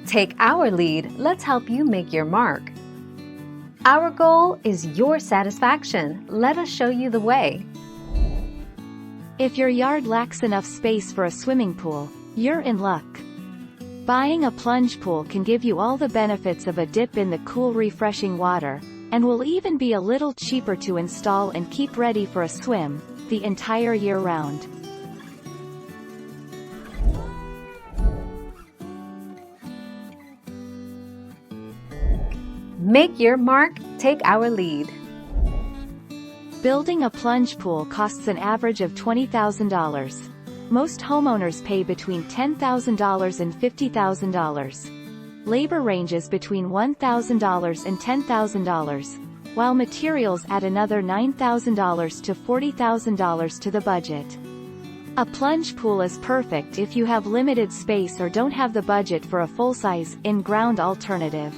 Take our lead, let's help you make your mark. Our goal is your satisfaction. Let us show you the way. If your yard lacks enough space for a swimming pool, you're in luck. Buying a plunge pool can give you all the benefits of a dip in the cool, refreshing water, and will even be a little cheaper to install and keep ready for a swim the entire year round. Make your mark, take our lead. Building a plunge pool costs an average of $20,000. Most homeowners pay between $10,000 and $50,000. Labor ranges between $1,000 and $10,000, while materials add another $9,000 to $40,000 to the budget. A plunge pool is perfect if you have limited space or don't have the budget for a full-size, in-ground alternative.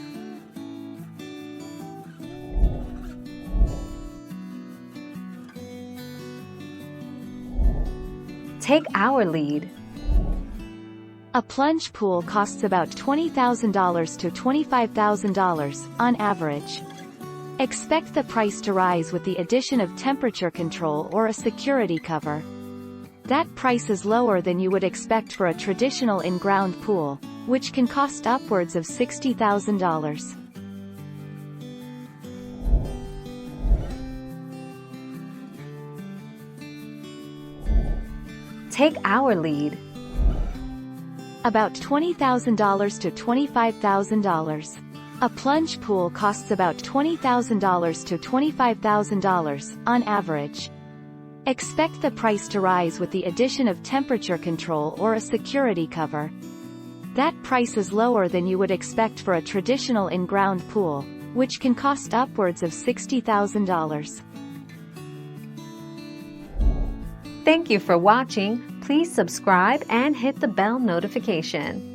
Take our lead. A plunge pool costs about $20,000 to $25,000, on average. Expect the price to rise with the addition of temperature control or a security cover. That price is lower than you would expect for a traditional in-ground pool, which can cost upwards of $60,000. Take our lead. About $20,000 to $25,000. A plunge pool costs about $20,000 to $25,000, on average. Expect the price to rise with the addition of temperature control or a security cover. That price is lower than you would expect for a traditional in-ground pool, which can cost upwards of $60,000. Thank you for watching. Please subscribe and hit the bell notification.